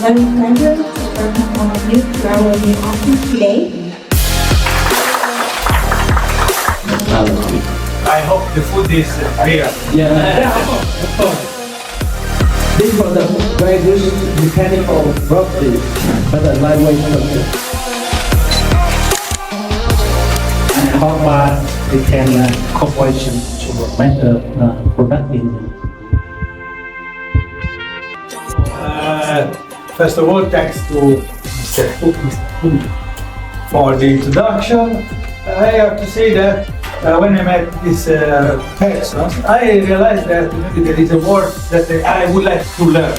very pleasure to welcome all of you to our new office today. I hope the food is real. Yeah. This was a very good mechanical property, but a lightweight structure. And how far we can cooperation to make the product in. First of all, thanks to Mr. Cook for the introduction. I have to say that when I met this person, I realized that maybe there is a word that I would like to learn.